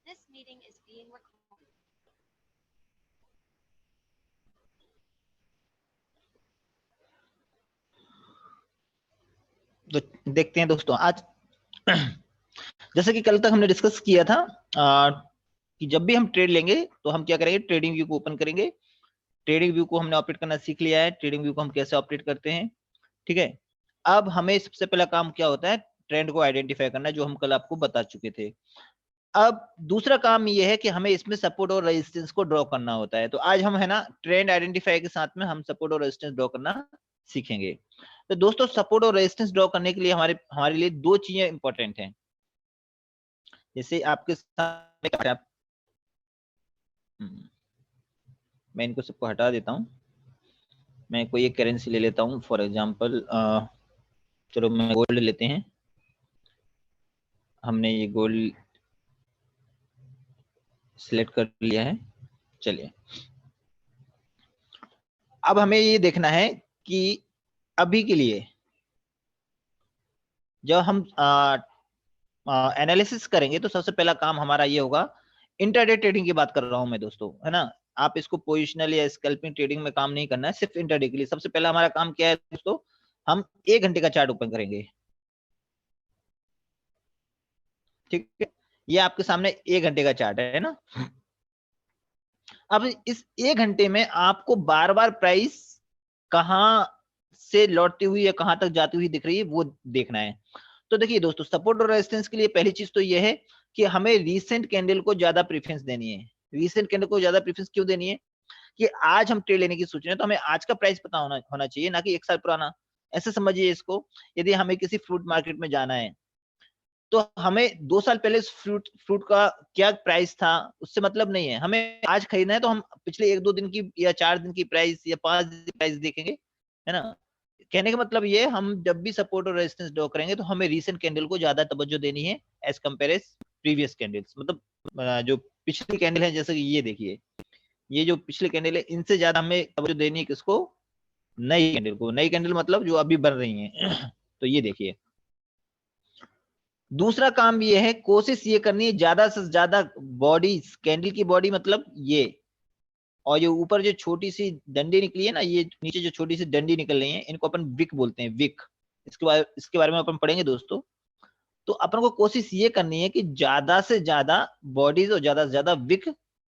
तो देखते हैं दोस्तों आज जैसे कि कल तक हमने डिस्कस किया था कि जब भी हम ट्रेड लेंगे तो हम क्या करेंगे, ट्रेडिंग व्यू को ओपन करेंगे। ट्रेडिंग व्यू को हमने ऑपरेट करना सीख लिया है, ट्रेडिंग व्यू को हम कैसे ऑपरेट करते हैं, ठीक है। अब हमें सबसे पहला काम क्या होता है, ट्रेंड को आइडेंटिफाई करना, जो हम कल आपको बता चुके थे। अब दूसरा काम ये है कि हमें इसमें सपोर्ट और रेजिस्टेंस को ड्रॉ करना होता है। तो आज हम है ना ट्रेंड आइडेंटिफाई के साथ में हम सपोर्ट और रेजिस्टेंस ड्रॉ करना सीखेंगे। तो दोस्तों सपोर्ट और रेजिस्टेंस ड्रॉ करने के लिए हमारे लिए दो चीजें इंपॉर्टेंट हैं। जैसे आपके सामने मैं इनको सबको हटा देता हूं, मैं कोई एक करेंसी ले लेता हूं, फॉर एग्जांपल चलो मैं गोल्ड लेते हैं। हमने ये गोल्ड सिलेक्ट कर लिया है। चलिए अब हमें ये देखना है कि अभी के लिए जब हम एनालिसिस करेंगे तो सबसे पहला काम हमारा ये होगा, इंट्राडे ट्रेडिंग की बात कर रहा हूं मैं दोस्तों, है ना। आप इसको पोजिशनल या स्कैल्पिंग ट्रेडिंग में काम नहीं करना है, सिर्फ इंट्राडे के लिए सबसे पहला हमारा काम क्या है दोस्तों, हम 1 घंटे का चार्ट ओपन करेंगे। ठीक है, ये आपके सामने 1 घंटे का चार्ट है ना। अब इस 1 घंटे में आपको बार बार प्राइस कहां से लौटती हुई या कहां तक जाती हुई दिख रही है वो देखना है। तो देखिए दोस्तों, सपोर्ट और रेजिस्टेंस के लिए पहली चीज तो ये है कि हमें रीसेंट कैंडल को ज्यादा प्रेफरेंस देनी है। रीसेंट कैंडल को ज्यादा प्रेफरेंस क्यों देनी है, कि आज हम ट्रेड लेने की सोच रहे हैं तो हमें आज का प्राइस पता होना चाहिए, ना कि 1 साल पुराना। ऐसे समझिए इसको, यदि हमें किसी फ्रूट मार्केट में जाना है तो हमें 2 साल पहले फ्रूट का क्या प्राइस था उससे मतलब नहीं है, हमें आज खरीदना है तो हम पिछले 1-2 दिन की या 4 दिन की प्राइस या 5 दिन की प्राइस देखेंगे, है ना। कहने का मतलब ये, हम जब भी सपोर्ट और रेजिस्टेंस ड्रॉ करेंगे तो हमें रीसेंट कैंडल को ज्यादा तवज्जो देनी है as compare as previous candles. मतलब जो पिछली कैंडल है, जैसे कि ये देखिए, ये जो पिछले कैंडल है इनसे ज्यादा हमें तवज्जो देनी है किसको, नई कैंडल को। नई कैंडल मतलब जो अभी बन रही है तो ये देखिए। दूसरा काम ये है, कोशिश ये करनी है ज्यादा से ज्यादा बॉडी, कैंडल की बॉडी मतलब ये, और ये ऊपर जो छोटी सी डंडी निकली है ना, ये नीचे जो छोटी सी डंडी निकल रही है, इनको अपन विक बोलते हैं, विक। इसके बारे में अपन पढ़ेंगे दोस्तों। तो अपन को कोशिश ये करनी है कि ज्यादा से ज्यादा बॉडीज और ज्यादा से ज्यादा विक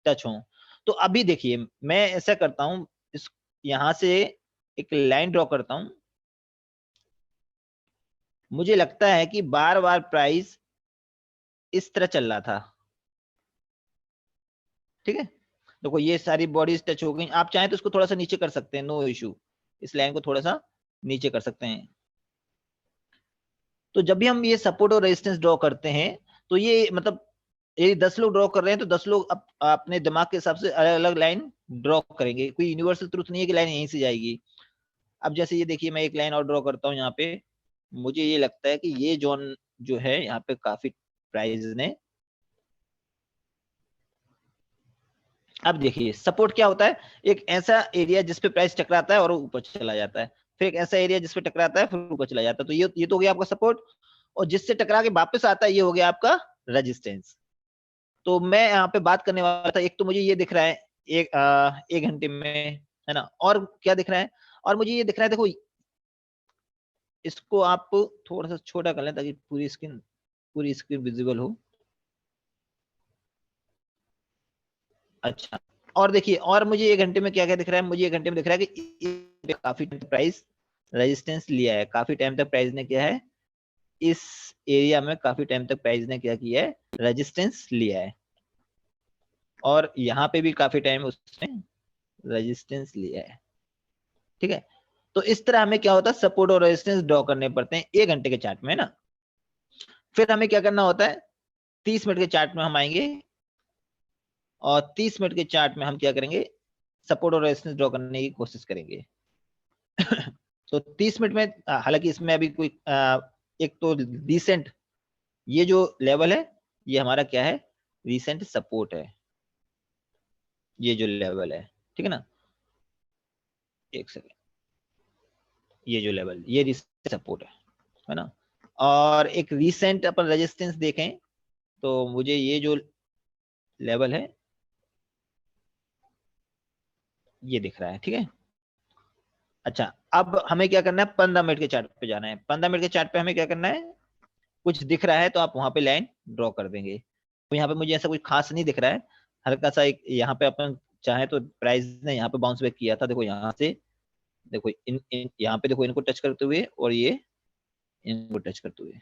टच हो। तो अभी देखिए मैं ऐसा करता हूं, इस यहां से एक लाइन ड्रॉ करता हूं। मुझे लगता है कि बार बार प्राइस इस तरह चल रहा था, ठीक है। देखो ये सारी बॉडीज टच हो गई, आप चाहें तो इसको थोड़ा सा नीचे कर सकते हैं, नो इशू। इस लाइन को थोड़ा सा नीचे कर सकते हैं। तो जब भी हम ये सपोर्ट और रेजिस्टेंस ड्रॉ करते हैं तो ये मतलब, ये 10 लोग ड्रॉ कर रहे हैं तो 10 लोग अपने दिमाग के हिसाब से अलग अलग लाइन ड्रॉ करेंगे। कोई यूनिवर्सल ट्रुथ नहीं है कि लाइन यहीं से जाएगी। अब जैसे ये देखिए, मैं एक लाइन और ड्रॉ करता हूँ यहाँ पे। मुझे ये लगता है कि ये जोन जो है यहाँ पे काफी प्राइस ने, अब देखिए सपोर्ट क्या होता है, एक ऐसा एरिया जिसपे प्राइस टकराता है और ऊपर चला जाता है, फिर एक ऐसा एरिया जिसपे टकराता है फिर ऊपर चला जाता है। तो ये तो हो गया आपका सपोर्ट, और जिससे टकरा के वापस आता है ये हो गया आपका रेजिस्टेंस। तो मैं यहाँ पे बात करने वाला था, एक तो मुझे ये दिख रहा है 1 घंटे में, है ना, और क्या दिख रहा है, और मुझे ये दिख रहा है, देखो इसको आप थोड़ा सा छोटा कर लें ताकि पूरी स्क्रीन विजिबल हो। अच्छा, और देखिए, और मुझे 1 घंटे में क्या क्या दिख रहा है, मुझे 1 घंटे में दिख रहा है कि काफी प्राइस रेजिस्टेंस लिया है, काफी टाइम तक प्राइस ने क्या है, इस एरिया में काफी टाइम तक प्राइस ने क्या किया है, रेजिस्टेंस लिया है, और यहाँ पे भी काफी टाइम उसने रेजिस्टेंस लिया है, ठीक है। तो इस तरह हमें क्या होता है, सपोर्ट और रेजिस्टेंस ड्रॉ करने पड़ते हैं 1 घंटे के चार्ट में ना। फिर हमें क्या करना होता है, 30 मिनट के चार्ट में हम आएंगे, और 30 मिनट के चार्ट में हम क्या करेंगे, सपोर्ट और रेजिस्टेंस ड्रॉ करने की कोशिश करेंगे। तो 30 मिनट में हालांकि इसमें अभी कोई एक तो रिसेंट ये जो लेवल है ये हमारा क्या है, रिसेंट सपोर्ट है, ये जो लेवल है, ठीक है ना। एक सेकेंड, ये जो लेवल ये रिसेंट सपोर्ट है ना। और एक रिसेंट अपन रेजिस्टेंस देखें तो मुझे ये जो लेवल है, ये दिख रहा है, ठीक है। अच्छा, अब हमें क्या करना है, 15 मिनट के चार्ट पे जाना है। 15 मिनट के चार्ट पे हमें क्या करना है, कुछ दिख रहा है तो आप वहां पे लाइन ड्रॉ कर देंगे। तो यहाँ पे मुझे ऐसा कुछ खास नहीं दिख रहा है, हल्का सा एक यहाँ पे अपन चाहे तो प्राइस ने यहाँ पे बाउंस बैक किया था, देखो यहाँ से, देखो इन यहाँ पे देखो, इनको टच करते हुए और ये इनको टच करते हुए।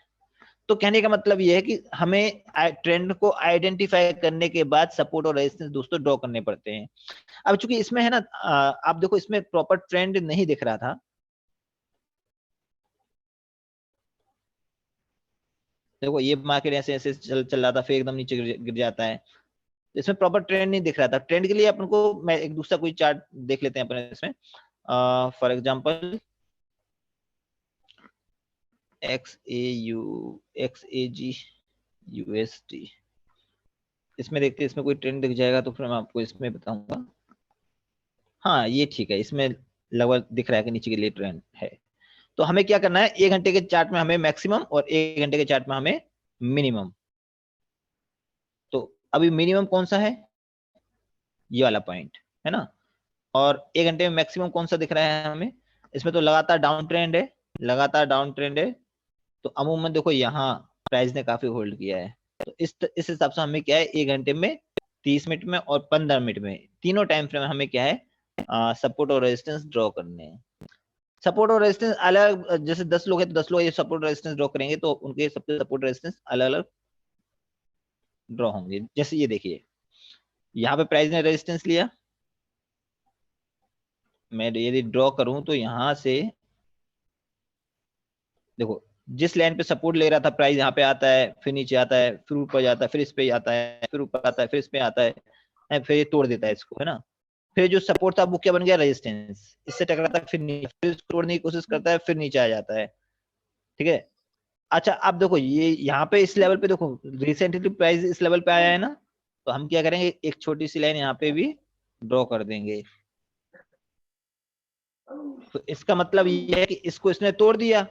तो कहने का मतलब ये है कि हमें ट्रेंड को आइडेंटिफाई करने के बाद सपोर्ट और रेजिस्टेंस दोस्तों ड्रॉ करने पड़ते हैं। अब चूंकि इसमें है ना, आप देखो इसमें प्रॉपर ट्रेंड नहीं दिख रहा था, देखो ये मार्केट ऐसे ऐसे चल रहा था, फिर एकदम नीचे गिर जाता है, इसमें प्रॉपर ट्रेंड नहीं दिख रहा था। ट्रेंड के लिए अपन को मैं एक दूसरा कोई चार्ट देख लेते हैं अपने इसमें, फॉर एग्जांपल XAG USD, इसमें देखते हैं इसमें कोई ट्रेंड दिख जाएगा तो फिर मैं आपको इसमें बताऊंगा। हाँ ये ठीक है, इसमें लगभग दिख रहा है कि नीचे के लिए ट्रेंड है। तो हमें क्या करना है, 1 घंटे के चार्ट में हमें मैक्सिमम और 1 घंटे के चार्ट में हमें मिनिमम। तो अभी मिनिमम कौन सा है, ये वाला पॉइंट है ना, और 1 घंटे में मैक्सिमम कौन सा दिख रहा है हमें, इसमें तो लगातार डाउन ट्रेंड है, लगातार डाउन ट्रेंड है। तो अमूमन देखो यहाँ प्राइस ने काफी होल्ड किया है, तो इस हिसाब से हमें क्या है, 1 घंटे में, 30 मिनट में और 15 मिनट में, तीनों टाइम फ्रेम में हमें क्या है, सपोर्ट और रेजिस्टेंस ड्रॉ करने हैं। सपोर्ट और रेजिस्टेंस अलग, जैसे 10 लोग हैं तो 10 लोग ये सपोर्ट रेजिस्टेंस ड्रॉ करेंगे, तो उनके सबके सपोर्ट रेजिस्टेंस अलग अलग ड्रॉ होंगे। जैसे ये देखिए, यहाँ पे प्राइस ने रेजिस्टेंस लिया, मैं यदि ड्रॉ करूं तो यहाँ से देखो, जिस लाइन पे सपोर्ट ले रहा था प्राइस, यहाँ पे आता है, फिर नीचे आता है, फिर ऊपर जाता है, फिर इस पे आता है, फिर ऊपर आता है, फिर इस पे आता है, फिर ये तोड़ देता है इसको, है ना। फिर जो सपोर्ट था वो क्या बन गया, रेजिस्टेंस, इससे टकराता है, फिर नीचे, फिर इसको तोड़ने की कोशिश करता है, फिर नीचे आ जाता है, ठीक है। अच्छा अब देखो, ये यहाँ पे इस लेवल पे देखो, रिसेंटली प्राइस इस लेवल पे आया है ना, तो हम क्या करेंगे, एक छोटी सी लाइन यहाँ पे भी ड्रॉ कर देंगे। तो इसका मतलब ये है कि इसको इसने तोड़ दिया,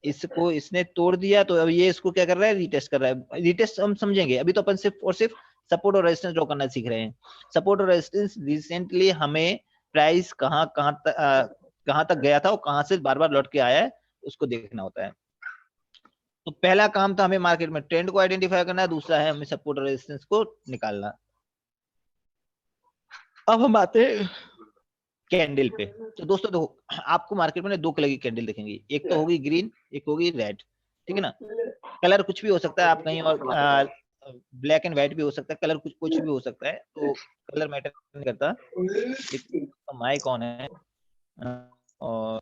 इसको इसने तोड़ दिया, तो अब ये इसको क्या कर रहा है, रीटेस्ट कर रहा है। रीटेस्ट हम समझेंगे, अभी तो अपन सिर्फ और सिर्फ सपोर्ट और रेजिस्टेंस ड्रॉ करना सीख रहे हैं। सपोर्ट और रेजिस्टेंस रिसेंटली हमें प्राइस कहाँ तक गया था और कहाँ से बार बार लौट के आया है, उसको देखना होता है। तो पहला काम था हमें मार्केट में ट्रेंड को आइडेंटिफाई करना है, दूसरा है हमें सपोर्ट और रेजिस्टेंस को निकालना। अब हम आते हैं कैंडल पे। तो दोस्तों देखो, आपको मार्केट में 2 कलर की कैंडल दिखेंगी, एक तो होगी ग्रीन, एक होगी रेड, ठीक है ना। कलर कुछ भी हो सकता है, आप कहीं और ब्लैक एंड व्हाइट भी हो सकता है, कलर कुछ भी हो सकता है, तो कलर मैटर नहीं करता। तो माइक ऑन है, और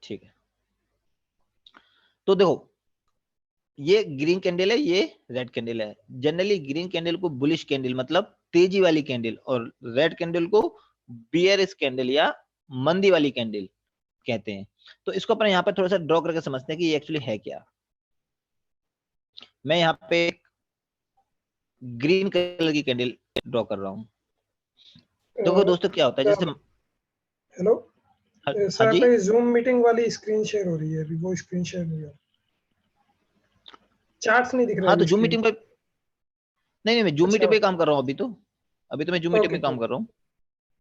ठीक है। तो देखो, ये ग्रीन कैंडल है, ये रेड कैंडल है। जनरली ग्रीन कैंडल को बुलिश कैंडल मतलब तेजी वाली कैंडल, और रेड कैंडल को बियरिश कैंडल या मंदी वाली कैंडल कहते हैं। तो इसको अपन यहाँ पर थोड़ा सा ड्रॉ करके समझते हैं कि ये एक्चुअली है क्या। मैं यहाँ पे ग्रीन कलर की कैंडल ड्रॉ कर रहा हूँ। देखो दोस्तों क्या होता है, जैसे हेलो सर, हाँ जी, आपकी जूम मीटिंग वाली स्क्रीन शेयर हो रही है, वो स्क्रीन शेयर नहीं हो रहा, चार्ट्स नहीं दिख रहा हाँ है तो जूम स्क्रीन। मीटिंग पर, नहीं मैं जूम अच्छा मीटिंग पे काम कर रहा हूँ अभी तो मैं जूम मीटिंग ओके में काम ओके कर रहा हूँ,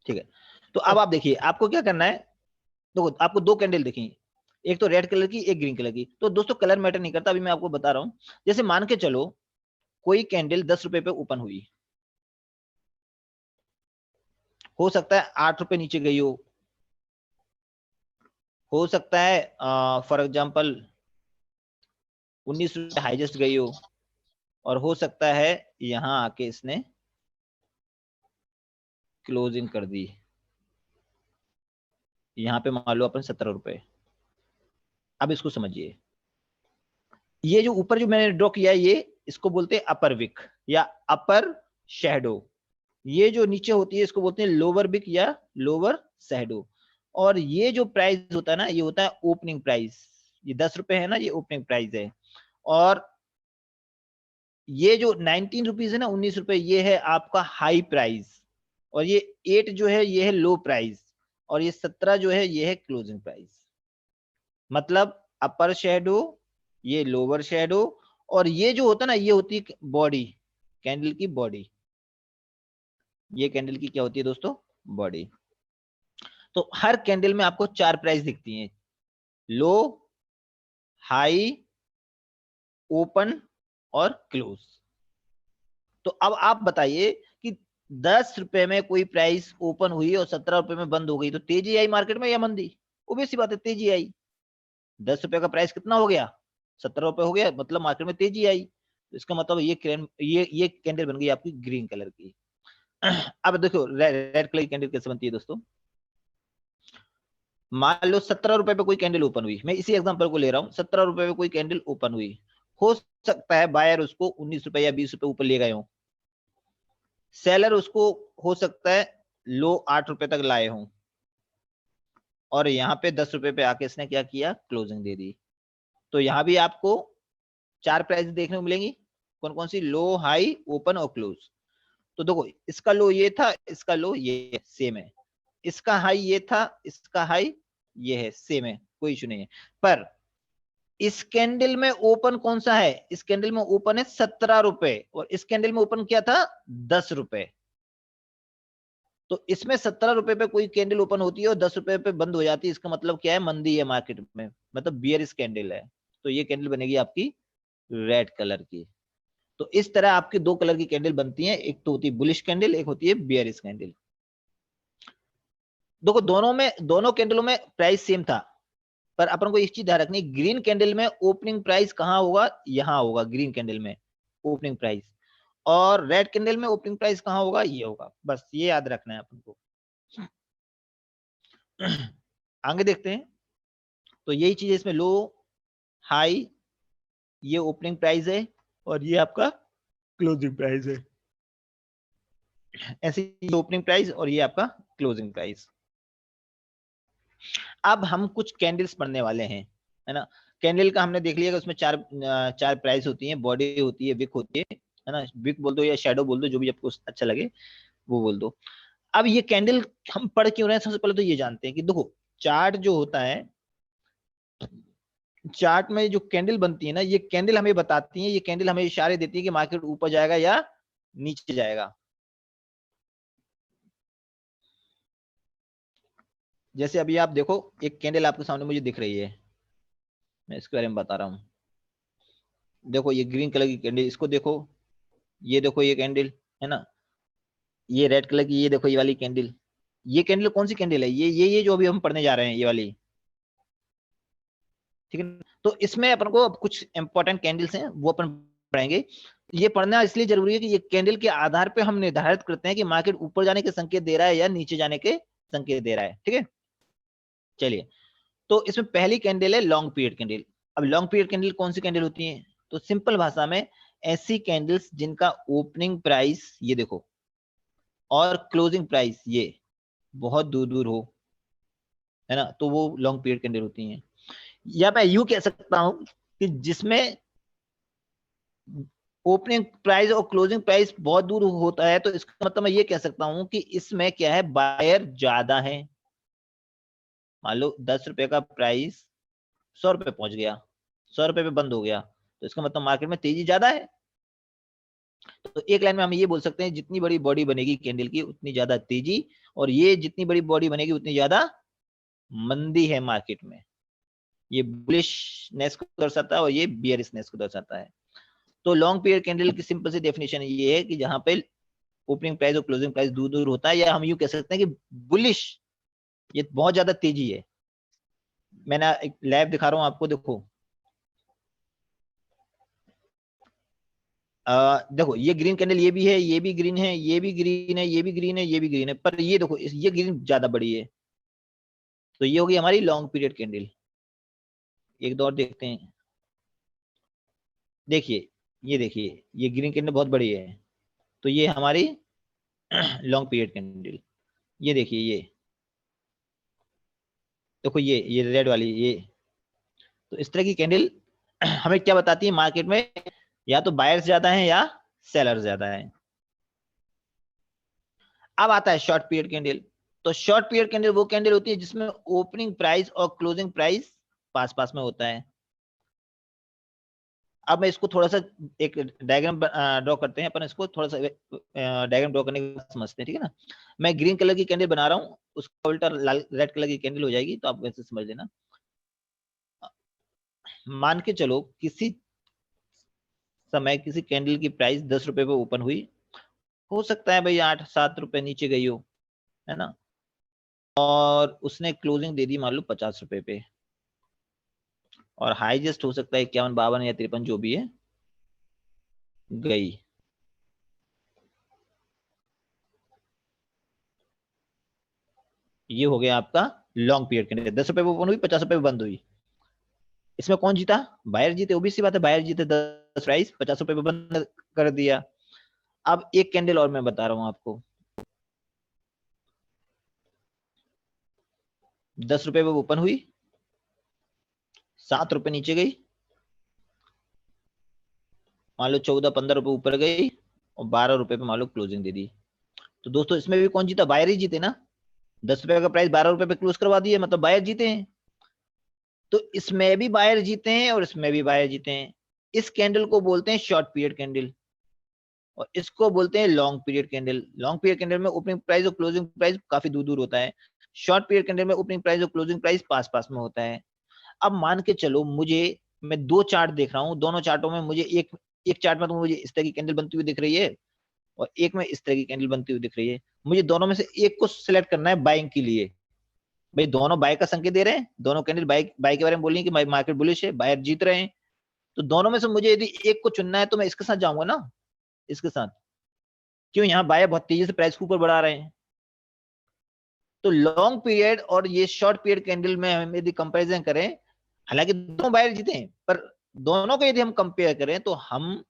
ठीक है। तो अब आप देखिए, आपको क्या करना है, देखो आपको 2 कैंडल दिखी, एक तो रेड कलर की, एक ग्रीन कलर की। तो दोस्तों कलर मैटर नहीं करता, अभी मैं आपको बता रहा हूँ। जैसे मान के चलो, कोई कैंडल 10 रुपए पे ओपन हुई, हो सकता है 8 रुपए नीचे गई हो सकता है फॉर एग्जाम्पल 19 रुपए हाईएस्ट गई और हो सकता है यहां आके इसने क्लोजिंग कर दी, यहाँ पे मान लो अपन 17 रुपए। अब इसको समझिए, ये जो ऊपर जो मैंने ड्रॉ किया है, ये इसको बोलते हैं अपर विक या अपर शैडो। ये जो नीचे होती है इसको बोलते हैं लोअर विक या लोअर शैडो। और ये जो प्राइस होता है ना, ये होता है ओपनिंग प्राइस। ये 10 रुपए है ना, ये ओपनिंग प्राइस है। और ये जो 19 रुपीज है ना, 19 रुपए, ये है आपका हाई प्राइस। और ये 8 जो है, ये है लो प्राइस। और ये 17 जो है, ये है क्लोजिंग प्राइस। मतलब अपर शेडो, ये लोअर शेडो, और ये जो होता है ना, ये होती है बॉडी, कैंडल की बॉडी। ये कैंडल की क्या होती है दोस्तों? बॉडी। तो हर कैंडल में आपको 4 प्राइस दिखती हैं, लो, हाई, ओपन और क्लोज। तो अब आप बताइए कि 10 रुपए में कोई प्राइस ओपन हुई और 17 रुपए में बंद हो गई, तो तेजी आई मार्केट में या मंदी? obvious सी बात है, तेजी आई। 10 रुपए का प्राइस कितना हो गया? 17 रुपए हो गया, मतलब मार्केट में तेजी आई। तो इसका मतलब ये कैंडल बन गई आपकी ग्रीन कलर की। अब देखो रेड कलर की कैंडल कैसे बनती है दोस्तों। मान लो 17 रुपए पे कोई कैंडल ओपन हुई, मैं इसी एग्जांपल को ले रहा हूँ, 17 रुपए पे कोई कैंडल ओपन हुई, हो सकता है बायर उसको 19 रुपए या 20 रुपए ऊपर ले गए हो, सेलर उसको हो सकता है लो 8 रुपए तक लाए हों, और यहाँ पे 10 रुपए पे आके इसने क्या किया, क्लोजिंग दे दी। तो यहाँ भी आपको 4 प्राइस देखने को मिलेंगी, कौन कौन सी? लो, हाई, ओपन और क्लोज। तो देखो इसका लो ये था, इसका लो ये सेम है, इसका हाई ये था, इसका हाई ये है, सेम है, कोई इशू नहीं है। पर इस कैंडल में ओपन कौन सा है? इस कैंडल में ओपन है 17 रुपए, और इस कैंडल में ओपन क्या था? 10 रुपए। तो इसमें 17 रुपए पे कोई कैंडल ओपन होती है और 10 रुपए पे बंद हो जाती है, इसका मतलब क्या है? मंदी है मार्केट में, मतलब बियरिश कैंडल है। तो ये कैंडल बनेगी आपकी रेड कलर की। तो इस तरह आपकी 2 कलर की कैंडल बनती है, एक तो होती है बुलिश कैंडल, एक होती है बियरिश कैंडल। देखो दोनों कैंडलों में प्राइस सेम था, पर अपन को एक चीज ध्यान रखनी, ग्रीन कैंडल में ओपनिंग प्राइस कहां होगा? यहां होगा ग्रीन कैंडल में ओपनिंग प्राइस, और रेड कैंडल में ओपनिंग प्राइस कहां होगा? ये होगा। बस ये याद रखना है अपन को। आगे देखते हैं। तो यही चीज इसमें लो, हाई, ये ओपनिंग प्राइस है, और ये आपका क्लोजिंग प्राइस है। ऐसे ये ओपनिंग प्राइस और ये आपका क्लोजिंग प्राइस। अब हम कुछ कैंडल्स पढ़ने वाले हैं, है ना। कैंडल का हमने देख लिया कि उसमें चार प्राइस होती है, बॉडी होती है, विक होती है ना। विक बोल दो या शैडो बोल दो, जो भी आपको अच्छा लगे वो बोल दो। अब ये कैंडल हम पढ़ क्यों रहे हैं? सबसे पहले तो ये जानते हैं कि देखो चार्ट जो होता है, चार्ट में जो कैंडल बनती है ना, ये कैंडल हमें बताती है, ये कैंडल हमें इशारे देती है कि मार्केट ऊपर जाएगा या नीचे जाएगा। जैसे अभी आप देखो, एक कैंडल आपके सामने मुझे दिख रही है, मैं इसके बारे में बता रहा हूँ। देखो ये ग्रीन कलर की कैंडल, इसको देखो, ये देखो ये कैंडल, है ना। ये रेड कलर की, ये देखो ये वाली कैंडल। ये कैंडल कौन सी कैंडल है? ये जो अभी हम पढ़ने जा रहे हैं, ये वाली, ठीक है। तो इसमें अपन को अब कुछ इंपॉर्टेंट कैंडल्स हैं, वो अपन पढ़ेंगे। ये पढ़ना इसलिए जरूरी है कि ये कैंडल के आधार पे हम निर्धारित करते हैं कि मार्केट ऊपर जाने के संकेत दे रहा है या नीचे जाने के संकेत दे रहा है, ठीक है। चलिए, तो इसमें पहली कैंडल है लॉन्ग पीरियड कैंडल। अब लॉन्ग पीरियड कैंडल कौन सी कैंडल होती है? तो सिंपल भाषा में ऐसी कैंडल्स जिनका ओपनिंग प्राइस ये देखो और क्लोजिंग प्राइस ये बहुत दूर दूर हो, है ना, तो वो लॉन्ग पीरियड कैंडल होती हैं। या मैं यूं कह सकता हूं कि जिसमें ओपनिंग प्राइस और क्लोजिंग प्राइस बहुत दूर होता है, तो इसका मतलब मैं ये कह सकता हूं कि इसमें क्या है, बायर ज्यादा है। मान लो 10 रुपए का प्राइस 100 रुपए पहुंच गया, 100 रुपए पे बंद हो गया, तो इसका मतलब मार्केट में तेजी ज्यादा है। तो एक लाइन में हम ये बोल सकते हैं, जितनी बड़ी बॉडी बनेगी कैंडल की उतनी ज्यादा तेजी, और ये जितनी बड़ी बॉडी बनेगी उतनी ज्यादा मंदी है मार्केट में। ये बुलिशनेस को दर्शाता है और ये बियरिशनेस को दर्शाता है। तो लॉन्ग पीरियड कैंडल की सिंपल सी डेफिनेशन ये है कि जहां पे ओपनिंग प्राइस और क्लोजिंग प्राइस दूर दूर होता है, या हम यूं कह सकते हैं कि बुलिश, ये बहुत ज्यादा तेजी है। मैंने एक लैब दिखा रहा हूं आपको, देखो देखो ये ग्रीन कैंडल, ये भी है, ये भी ग्रीन है, ये भी ग्रीन है, ये भी ग्रीन है, ये भी ग्रीन है, पर ये देखो ये ग्रीन ज्यादा बड़ी है। तो ये होगी हमारी लॉन्ग पीरियड कैंडल। एक दो और देखते हैं। देखिए, ये देखिए ये ग्रीन कैंडल बहुत बड़ी है, तो ये हमारी लॉन्ग पीरियड कैंडल। ये देखिए ये देखो ये रेड वाली ये। तो इस तरह की कैंडल हमें क्या बताती है? मार्केट में या तो बायर्स ज्यादा है या सेलर्स ज्यादा है। अब आता है शॉर्ट पीरियड कैंडल। तो शॉर्ट पीरियड कैंडल वो कैंडल होती है जिसमें ओपनिंग प्राइस और क्लोजिंग प्राइस पास पास में होता है। अब मैं इसको थोड़ा सा एक डायग्राम ड्रॉ करते हैं अपन, इसको थोड़ा सा डायग्राम ड्रॉ करने के बाद समझते हैं, ठीक है ना। मैं ग्रीन कलर की कैंडल बना रहा हूँ, उसका उल्टा लाल रेड कलर की कैंडल हो जाएगी, तो आप वैसे समझ लेना। मान के चलो किसी समय किसी कैंडल की प्राइस 10 रुपए पे ओपन हुई, हो सकता है भाई 8-7 रुपए नीचे गई हो, है ना, और उसने क्लोजिंग दे दी मान लो 50 रुपए पे, और हाईएस्ट हो सकता है 51, 52 या 53 जो भी है गई। ये हो गया आपका लॉन्ग पीरियड कैंडल, 10 रुपए पे ओपन हुई, 50 रुपए पे बंद हुई। इसमें कौन जीता? बायर जीते, ओबीसी बात है, बायर जीते, 10 प्राइस 50 रुपए पे बंद कर दिया। अब एक कैंडल और मैं बता रहा हूं आपको, 10 रुपए पे ओपन हुई, 7 रुपए नीचे गई, मान लो 14-15 रुपए ऊपर गई, और 12 रुपए पे मान लो क्लोजिंग दे दी। तो दोस्तों इसमें भी कौन जीता? बायर ही जीते ना। 10 रुपए का प्राइस 12 रुपए पे क्लोज करवा दिए, मतलब बायर जीते हैं। तो इसमें भी बायर जीते हैं और इसमें भी बायर जीते हैं। इस कैंडल को बोलते हैं शॉर्ट पीरियड कैंडल, और इसको बोलते हैं long period candle. Long period candle में ओपनिंग प्राइस और क्लोजिंग प्राइस काफी दूर दूर होता है। शॉर्ट पीरियड कैंडल में ओपनिंग प्राइस और क्लोजिंग प्राइस पास पास में होता है। अब मान के चलो मुझे, मैं दो चार्ट देख रहा हूँ, दोनों चार्टों में मुझे एक एक चार्ट में तो मुझे इस तरह की कैंडल बनती हुई दिख रही है, और एक में इस तरह की कैंडल बनती हुई दिख रही है। मुझे दोनों में से एक को सिलेक्ट करना है बाइंग के लिए। भाई दोनों बाय का संकेत दे रहे हैं, दोनों कैंडल बाय बाय के बारे में बोल रही है कि मार्केट बुलिश है, बायर जीत रहे हैं। तो दोनों में से मुझे यदि एक को चुनना है तो मैं इसके साथ जाऊंगा ना, इसके साथ। क्यों? यहाँ बायर बहुत तेजी से प्राइस को ऊपर बढ़ा रहे हैं। तो लॉन्ग पीरियड और ये शॉर्ट पीरियड कैंडल में हम यदि कंपैरिजन करें, हालांकि दोनों बायर जीते हैं, पर दोनों को यदि हम कंपेयर करें तो हम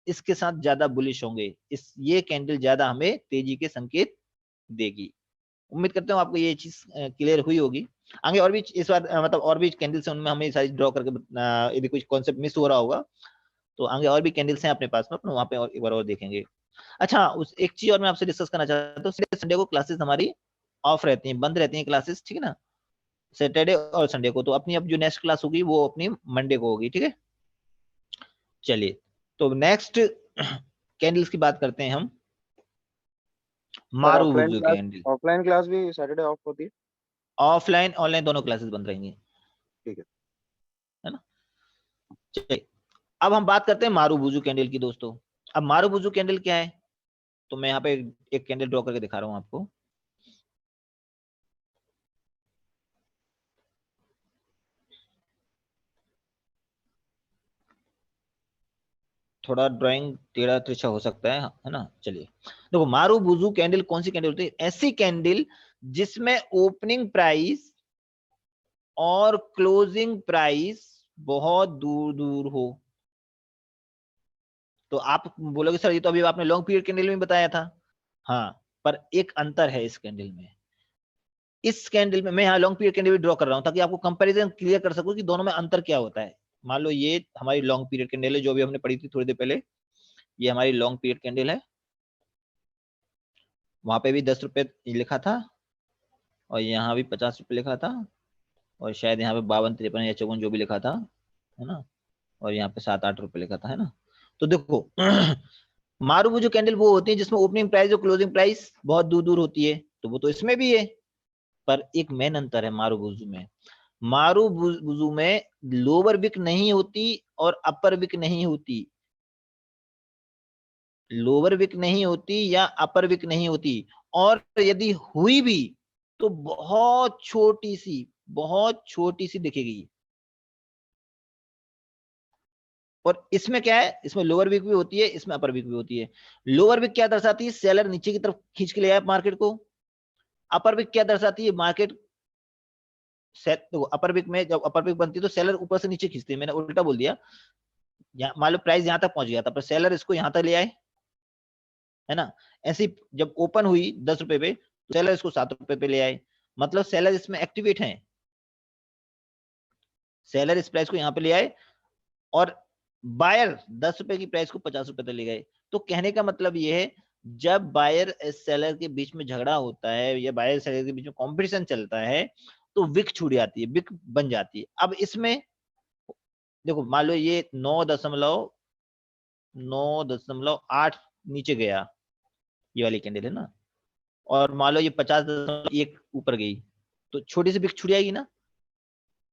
इसके साथ ज्यादा बुलिश होंगे। ये कैंडल ज्यादा हमें तेजी के संकेत देगी। उम्मीद करता हूँ आपको ये चीज क्लियर हुई होगी। आगे और भी इस बार मतलब और भी कैंडल्स हैं, उनमें हमें सारी ड्रॉ करके यदि कुछ कॉन्सेप्ट मिस हो रहा होगा तो आगे और भी कैंडल्स हैं अपने पास में, अपन वहां पे और एक बार और देखेंगे। अच्छा, उस एक चीज और मैं आपसे डिस्कस करना चाहता हूँ, संडे को क्लासेस हमारी ऑफ रहती हैं, बंद रहती हैं क्लासेस, ठीक है ना। सैटरडे और संडे को। तो अपनी अब जो नेक्स्ट क्लास होगी वो अपनी मंडे को होगी, ठीक है। चलिए, तो नेक्स्ट कैंडल्स की बात करते हैं हम। सर मारुबुजु कैंडल। ऑफलाइन क्लास भी सैटरडे ऑफ होती है? ऑफलाइन ऑनलाइन दोनों क्लासेस बंद रहेंगी, ठीक है ना। चलिए, अब हम बात करते हैं मारुबुजु कैंडल की दोस्तों। अब मारुबुजु कैंडल क्या है, तो मैं यहाँ पे एक कैंडल ड्रॉ करके दिखा रहा हूँ आपको। थोड़ा ड्राइंग टेढ़ा तिरछा हो सकता है ना। चलिए देखो, मारुबुजु कैंडल कौन सी कैंडल होती है? ऐसी कैंडल जिसमें ओपनिंग प्राइस और क्लोजिंग प्राइस बहुत दूर दूर हो। तो आप बोलोगे सर ये तो अभी आपने लॉन्ग पीरियड कैंडल में बताया था। हाँ, पर एक अंतर है इस कैंडल में। इस कैंडल में मैं यहाँ लॉन्ग पीरियड कैंडल भी ड्रॉ कर रहा हूँ ताकि आपको कंपैरिजन क्लियर कर सकूं कि दोनों में अंतर क्या होता है। मान लो ये हमारी लॉन्ग पीरियड कैंडल है जो भी हमने पढ़ी थी थोड़ी देर पहले, ये हमारी लॉन्ग पीरियड कैंडल है। वहां पे भी 10 रुपए लिखा था, और यहाँ भी 50 रुपए लिखा था, और शायद यहाँ पे 52, 53 या 54 जो भी लिखा था, है ना, और यहाँ पे 7-8 रुपए लिखा था, है ना। तो देखो मारुबुजु कैंडल वो होती है जिसमें ओपनिंग प्राइस और क्लोजिंग प्राइस बहुत दूर दूर होती है, तो वो तो इसमें भी है। पर एक मेन अंतर है मारुबुजु में। मारुबुजु में लोअर विक नहीं होती और अपर विक नहीं होती। लोअर विक नहीं होती या अपर विक नहीं होती, और यदि हुई भी तो बहुत छोटी सी दिखेगी। और इसमें क्या है, इसमें लोअर विक भी होती है, इसमें अपर विक भी होती है। लोअर विक क्या दर्शाती है? सेलर नीचे की तरफ खींच के ले आए मार्केट को। अपर विक क्या दर्शाती है? मार्केट तो अपर विक में जब अपर विक बनती है तो सेलर ऊपर से नीचे खींचते हैं, मैंने उल्टा बोल दिया। मान लो प्राइस यहां तक पहुंच गया था पर सेलर इसको यहां तक ले आए, है ना। ऐसी जब ओपन हुई 10 रुपए पे तो सेलर इसको 7 रुपए पे ले आए, मतलब सेलर इसमें एक्टिवेट है। सेलर इस प्राइस को यहाँ पे ले आए और बायर 10 रुपए की प्राइस को 50 रुपए तक ले गए। तो कहने का मतलब ये है, जब बायर सेलर के बीच में झगड़ा होता है या बायर सेलर के बीच में कंपटीशन चलता है तो विक छूट जाती है, विक बन जाती है। अब इसमें देखो मान लो ये 9.8 नीचे गया, ये वाली कैंडल है ना, और मान लो ये 50.1 ऊपर गई, तो छोटी सी बिक छुट जाएगी ना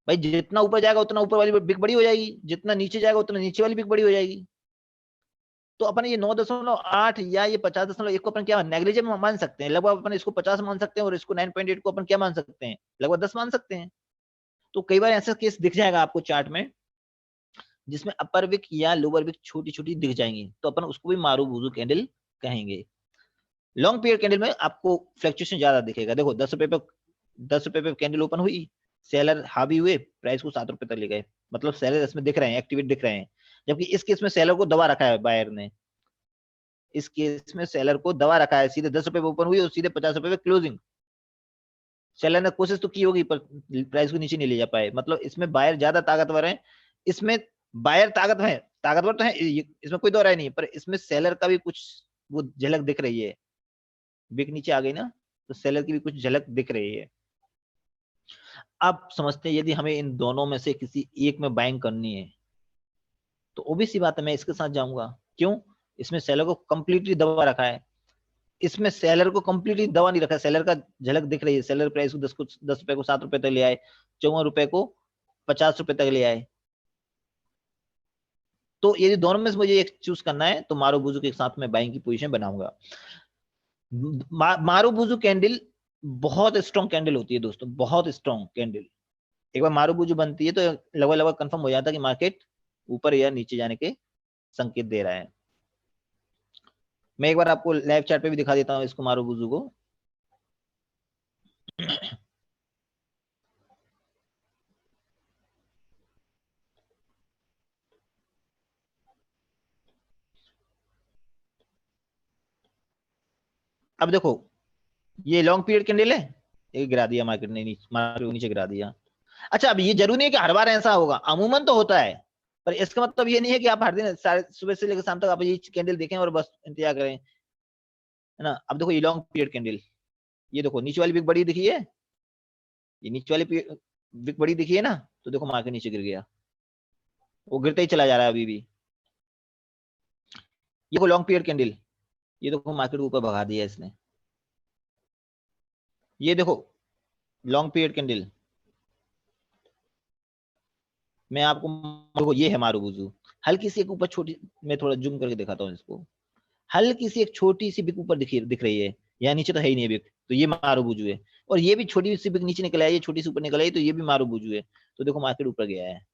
भाई। जितना ऊपर जाएगा उतना ऊपर वाली बिक बड़ी हो जाएगी, जितना नीचे जाएगा उतना नीचे वाली बिक बड़ी हो जाएगी। तो अपन ये 9.8 या ये 50.1 को अपन क्या नेग्लिजिबल मान सकते हैं, लगभग अपन इसको 50 मान सकते हैं, और इसको 9.8 को अपन क्या मान सकते हैं, लगभग 10 मान सकते हैं। तो कई बार ऐसा केस दिख जाएगा आपको चार्ट में जिसमें अपर विक या लोअर विक छोटी छोटी दिख जाएंगी, तो अपन उसको भी मारूबुजू कैंडल कहेंगे। लॉन्ग पीरियड कैंडल में आपको फ्लक्चुएशन ज्यादा दिखेगा। देखो 10 रुपए पे कैंडल ओपन हुई, सेलर हावी हुए, प्राइस को 7 रुपए तक ले गए, मतलब सेलर इसमें दिख रहे हैं, एक्टिवेट दिख रहे हैं। जबकि इस केस में सेलर को दबा रखा है बायर ने, इस केस में सेलर को दबा रखा है, सीधे 10 रुपए पे ओपन हुई और सीधे 50 रुपए पे क्लोजिंग। सेलर ने कोशिश तो की होगी पर प्राइस को नीचे नहीं ले जा पाए, मतलब इसमें बायर ज्यादा ताकतवर है। इसमें बायर ताकतवर तो है, इसमें कोई दो राय नहीं है, पर इसमें सेलर का भी कुछ वो झलक दिख रही है। बिक नीचे आ गई ना, तो सेलर की भी कुछ झलक दिख रही है। अब समझते हैं यदि हमें इन दोनों में से किसी एक में बाइंग करनी है, तो ओबीसी बात है मैं इसके साथ जाऊंगा। क्यों? इसमें सेलर को कंप्लीटली दबा रखा है, इसमें सेलर को कंप्लीटली दबा नहीं रखा है, सेलर का झलक दिख रही है। सेलर प्राइस को 10 रुपए को 7 रुपए तक ले आए, 54 रुपए को 50 रुपए तक ले आए। तो यदि दोनों में से मुझे एक चूज करना है तो मारूबुजू के साथ में बाइंग की पोजीशन बनाऊंगा। मारूबुजू कैंडल बहुत स्ट्रॉन्ग कैंडल होती है दोस्तों, बहुत स्ट्रॉन्ग कैंडल। एक बार मारूबुजू बनती है तो लगभग लगभग कंफर्म हो जाता है कि मार्केट ऊपर या नीचे जाने के संकेत दे रहा है। मैं एक बार आपको लाइव चार्ट पे भी दिखा देता हूँ इसको, मारूबुजू को। अब देखो ये लॉन्ग पीरियड कैंडल है, ये गिरा दिया मार्केट ने, मार्केट को नीचे गिरा दिया। अच्छा अब ये जरूरी नहीं है कि हर बार ऐसा होगा, अमूमन तो होता है, पर इसका मतलब ये नहीं है कि आप हर दिन सुबह से लेकर शाम तक आप ये कैंडल देखें और बस इंतजार करें, है ना। अब देखो ये लॉन्ग पीरियड कैंडल, ये देखो नीचे वाली बिग बड़ी दिखी है, ये नीचे वाली बिग बड़ी दिखी है ना, तो देखो मार्केट नीचे गिर गया, वो गिरते ही चला जा रहा है अभी भी। ये देखो लॉन्ग पीरियड कैंडल, ये देखो मार्केट ऊपर भगा दिया इसने। ये देखो लॉन्ग पीरियड कैंडल, मैं आपको देखो ये है मारूबुजू, हल्की सी एक ऊपर छोटी, मैं थोड़ा जूम करके दिखाता हूँ इसको, हल्की सी एक छोटी सी बिक ऊपर दिख रही है, यहाँ नीचे तो है ही नहीं बिक, तो ये मारूबुजू है। और ये भी छोटी सी बिक नीचे निकल आई है, छोटी सी ऊपर निकल आई, तो ये भी मारूबुजू है। तो देखो मार्केट ऊपर गया है।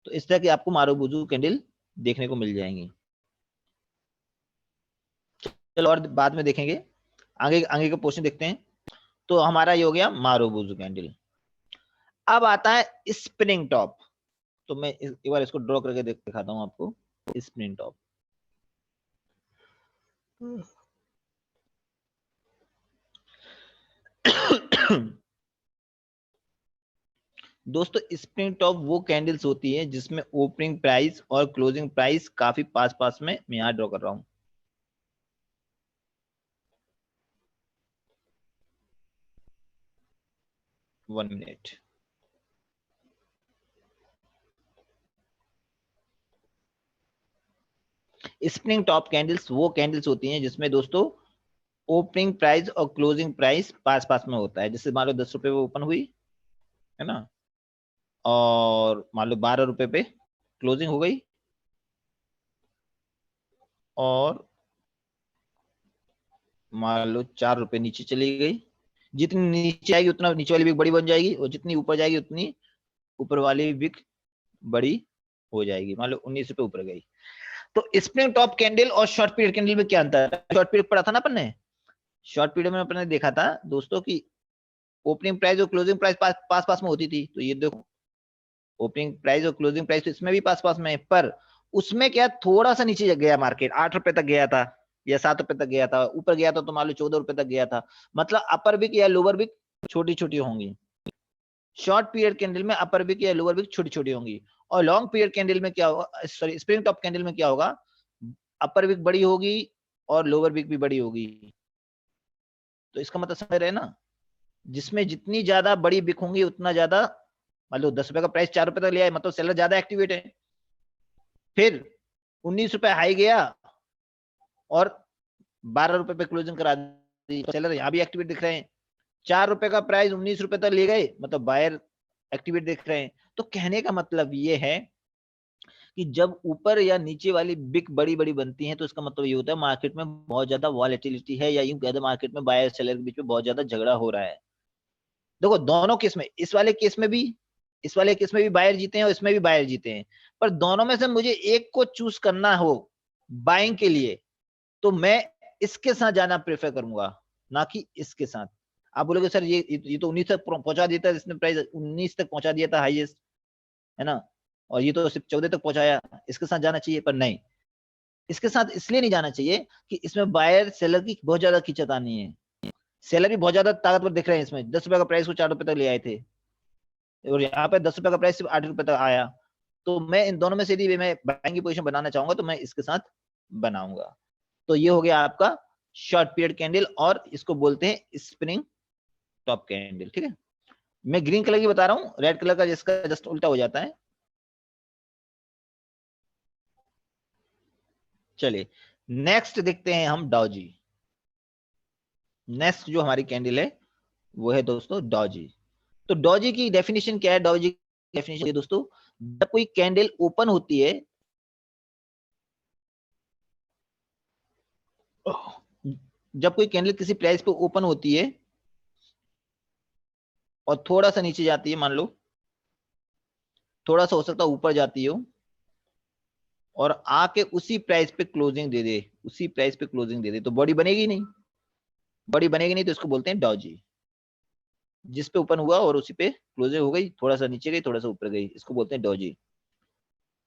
तो इस तरह की आपको मारूबुजू कैंडल देखने को मिल जाएंगी। चलो और बाद में देखेंगे, आगे आगे का क्वेश्चन देखते हैं। तो हमारा ये हो गया मारूबुजू कैंडल। अब आता है स्पिनिंग टॉप, तो मैं एक बार इसको ड्रॉ करके दिखाता हूं आपको। स्पिनिंग टॉप दोस्तों स्प्रिंग टॉप वो कैंडल्स होती है जिसमें ओपनिंग प्राइस और क्लोजिंग प्राइस काफी पास पास में, मैं यहां ड्रॉ कर रहा हूं। One minute. Spring top candles वो कैंडल्स होती हैं जिसमें दोस्तों ओपनिंग प्राइस और क्लोजिंग प्राइस पास पास में होता है। जैसे मान लो 10 रुपए पे ओपन हुई है ना, और मान लो 12 रुपए पे क्लोजिंग हो गई, और मान लो 4 रुपए नीचे चली गई। जितनी नीचे आएगी उतना नीचे वाली बिक बड़ी बन जाएगी, और जितनी ऊपर जाएगी उतनी ऊपर वाली बिक बड़ी हो जाएगी। मान लो 19 रुपए ऊपर गई। तो स्प्रिंग टॉप कैंडल और शॉर्ट पीरियड कैंडल में क्या अंतर है? शॉर्ट पीरियड पढ़ा था ना अपन ने, शॉर्ट पीरियड में अपन ने देखा था दोस्तों की ओपनिंग प्राइस और क्लोजिंग प्राइस पास पास में होती थी। तो ये देखो ओपनिंग प्राइस और क्लोजिंग प्राइस तो इसमें भी पास पास में है, पर उसमें क्या थोड़ा सा नीचे गया मार्केट, 8 रुपए तक गया था या 7 रुपए तक गया था, ऊपर गया था तो मान लो 14 रुपए तक गया था। मतलब अपर बिक या लोअर बिक छोटी छोटी होंगी। शॉर्ट पीरियड कैंडल में अपर बिक या लोअर बिक छोटी छोटी होंगी। और लॉन्ग पीरियड कैंडल में क्या होगा, सॉरी स्प्रिंग टॉप कैंडल में क्या होगा, अपर बिक बड़ी होगी और लोअर बिक भी बड़ी होगी। तो इसका मतलब समझ रहे हैं ना, जिसमें जितनी ज्यादा बड़ी बिक होंगी उतना ज्यादा मान लो 10 रुपए का प्राइस 4 रुपए तक ले आए, मतलब सेलर ज्यादा एक्टिवेट है। फिर 19 रुपए हाई गया और 12 रुपए पे क्लोजिंग करा दी, तो सेलर यहाँ भी एक्टिवेट दिख रहे हैं। 4 रुपए का प्राइस 19 रुपए तक ले गए, मतलब बायर एक्टिवेट दिख रहे हैं। तो कहने का मतलब ये है कि जब ऊपर या नीचे वाली बिग बड़ी बड़ी बनती हैं तो इसका मतलब ये होता है मार्केट में बहुत ज्यादा वॉलेटिलिटी है, या यूं कह दो मार्केट में बायर सेलर के बीच में बहुत ज्यादा झगड़ा हो रहा है। देखो दोनों केस में, इस वाले केस में भी बायर जीते हैं और इसमें भी बायर जीते हैं, पर दोनों में से मुझे एक को चूज करना हो बाइंग के लिए तो मैं इसके साथ जाना प्रेफर करूंगा, ना कि इसके साथ। आप बोलोगे सर ये तो 19 तक पहुंचा दिया था, इसने प्राइस 19 तक पहुंचा दिया था हाईएस्ट, है ना, और ये तो सिर्फ 14 तक पहुंचाया, इसके साथ जाना चाहिए। पर नहीं, इसके साथ इसलिए नहीं जाना चाहिए कि इसमें बायर सेलर की बहुत ज्यादा खींचतानी है। सेलर भी बहुत ज्यादा ताकतवर दिख रहे हैं इसमें, 10 रुपए का प्राइस को 4 रुपए तक ले आए थे, और यहाँ पे 10 रुपए का प्राइस सिर्फ 8 रुपए तक आया। तो मैं इन दोनों में से यदि मैं बाइंग की पोजीशन बनाना चाहूंगा तो मैं इसके साथ बनाऊंगा। तो ये हो गया आपका शॉर्ट पीरियड कैंडल, और इसको बोलते हैं स्पिनिंग टॉप कैंडल। ठीक है, मैं ग्रीन कलर की बता रहा हूँ, रेड कलर का जिसका जस्ट उल्टा हो जाता है। चलिए नेक्स्ट देखते हैं हम डॉजी। नेक्स्ट जो हमारी कैंडल है वो है दोस्तों डॉजी। तो डॉजी की डेफिनेशन क्या है? डॉजी की डेफिनेशन है दोस्तों, जब कोई कैंडल ओपन होती है, जब कोई कैंडल किसी प्राइस पे ओपन होती है और थोड़ा सा नीचे जाती है, मान लो थोड़ा सा हो सकता है ऊपर जाती हो, और आके उसी प्राइस पे क्लोजिंग दे दे, उसी प्राइस पे क्लोजिंग दे दे, तो बॉडी बनेगी नहीं, बॉडी बनेगी नहीं, तो इसको बोलते हैं डॉजी। जिस पे ओपन हुआ और उसी पे क्लोजिंग हो गई, थोड़ा सा नीचे गई थोड़ा सा ऊपर गई, इसको बोलते हैं डॉजी।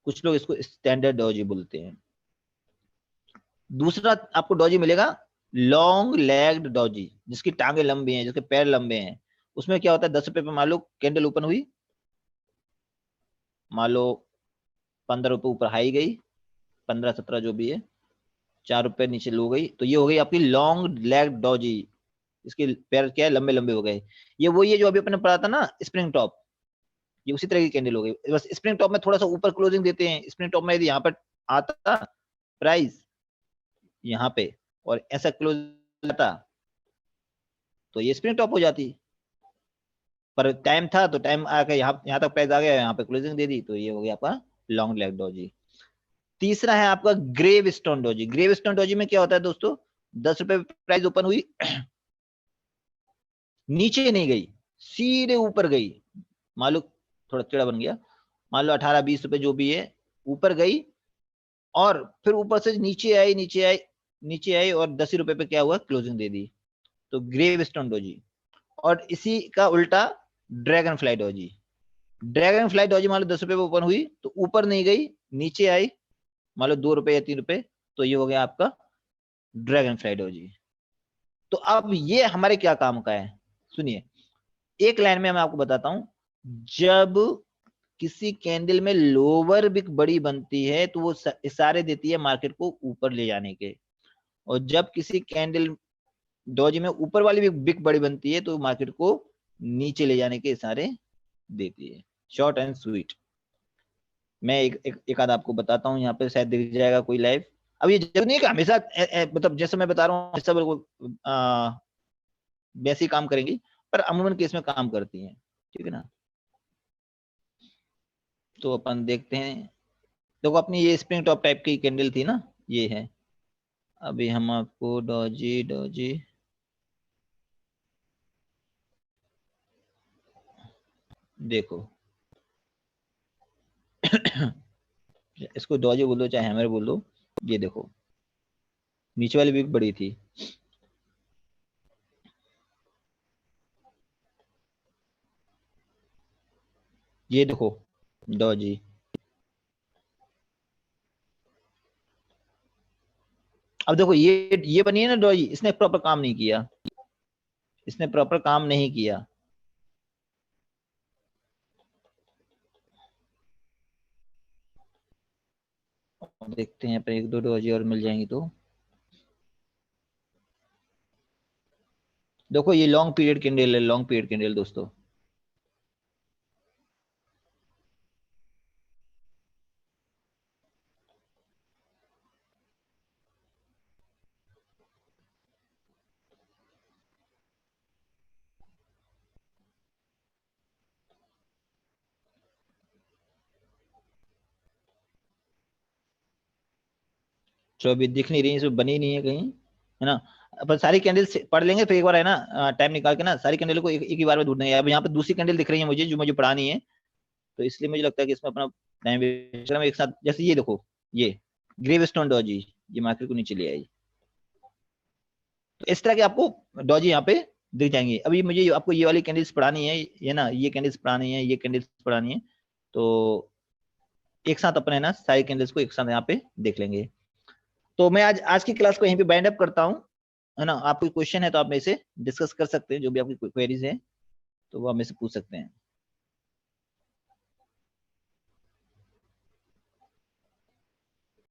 कुछ लोग इसको स्टैंडर्ड डॉजी बोलते हैं। दूसरा आपको डॉजी मिलेगा लॉन्ग लेग्ड डॉजी, जिसकी टांगे लंबी हैं, जिसके पैर लंबे हैं। उसमें क्या होता है, 10 रुपए पे मान लो कैंडल ओपन हुई, मान लो 15 रुपए ऊपर हाई गई, 15-17 जो भी है, 4 रुपए नीचे लो गई, तो ये हो गई आपकी लॉन्ग लेग डॉजी। इसके पैर क्या है, लंबे लंबे हो गए। ये वही है जो अभी अपने पढ़ा था ना स्प्रिंग टॉप, ये उसी तरह की कैंडल हो गई। बस स्प्रिंग टॉप में थोड़ा सा ऊपर क्लोजिंग देते हैं। स्प्रिंग टॉप में यदि यहाँ पर आता प्राइस यहाँ पे और ऐसा क्लोज आता तो ये स्प्रिंग टॉप हो जाती, पर टाइम था तो टाइम आके यहाँ तक प्राइस आ गया, यहाँ पे क्लोजिंग दे दी, तो ये हो गया आपका लॉन्ग लेग डॉजी। तीसरा है आपका grave stone doji. Grave stone doji में क्या होता है दोस्तों, 10 रुपए प्राइस ओपन हुई, नीचे नहीं गई, सीधे ऊपर गई, मान लो थोड़ा टेढ़ा बन गया, मान लो 18-20 रुपए जो भी है, ऊपर गई और फिर ऊपर से नीचे आई और 10 रुपए पे क्या हुआ, क्लोजिंग दे दी, तो ग्रेव स्टोन डॉजी। और इसी का उल्टा dragon fly Doge. Dragon fly Doge मान लो 10 रुपए पे ओपन हुई तो ऊपर नहीं गई, नीचे आई, मान लो 2 रुपए या 3 रुपए, तो ये हो गया आपका ड्रैगन फ्लाई डॉजी। तो अब ये हमारे क्या काम का है, सुनिए एक लाइन में मैं आपको बताता हूं। जब किसी कैंडल में लोअर बिग बड़ी बनती है तो वो इशारे देती है मार्केट को ऊपर ले जाने के, और जब किसी कैंडल डॉजी में ऊपर वाली भी बिग बड़ी बनती है तो मार्केट को नीचे ले जाने के इशारे देती है। Short and sweet. मैं एक आध आपको बताता हूँ, यहाँ पे शायद दिख जाएगा कोई लाइव। अब ये जरूरी नहीं है कि हमेशा मतलब जैसे मैं बता रहा हूँ हमेशा बिल्कुल वैसे ही काम करेंगी, पर अमूमन केस में काम करती हैं। ठीक है ना, तो अपन देखते हैं। देखो अपनी ये स्प्रिंग टॉप टाइप की कैंडल थी ना, ये है। अभी हम आपको डॉजी डॉजी देखो इसको डॉजी बोल दो चाहे हैमर बोल दो, ये देखो नीचे वाली भी बड़ी थी, ये देखो डॉजी। अब देखो ये बनी है ना डॉजी, इसने प्रॉपर काम नहीं किया, इसने प्रॉपर काम नहीं किया। देखते हैं पर एक दो डॉजी और मिल जाएंगी तो। देखो ये लॉन्ग पीरियड कैंडल है, लॉन्ग पीरियड कैंडल दोस्तों। तो अभी दिख नहीं रही, इसमें बनी नहीं है कहीं, है ना। अपन सारी कैंडल्स पढ़ लेंगे फिर एक बार, है ना, टाइम निकाल के ना सारी कैंडल को एक ही बार में ढूंढ देंगे। अब यहाँ पे दूसरी कैंडल दिख रही है मुझे, जो मुझे पढ़ानी है, तो इसलिए मुझे लगता है कि इसमें अपना टाइम वेस्ट करना एक साथ। जैसे ये देखो, ये ग्रेवस्टोन डॉजी, ये मार्केट को नीचे ले आई, तो इस तरह के आपको डॉजी यहाँ पे दिख जाएंगे। अभी मुझे आपको ये वाली कैंडल्स पढ़ानी है, ये ना, ये कैंडल्स पढ़ानी है, ये कैंडल्स पढ़ानी है, तो एक साथ अपने ना सारी कैंडल्स को एक साथ यहाँ पे देख लेंगे। तो मैं आज की क्लास को यहीं पे बाइंड अप करता हूँ, है ना। आप कोई क्वेश्चन है तो आप मेरे से डिस्कस कर सकते हैं, जो भी आपकी क्वेरीज है तो वो आप मेरे से पूछ सकते हैं।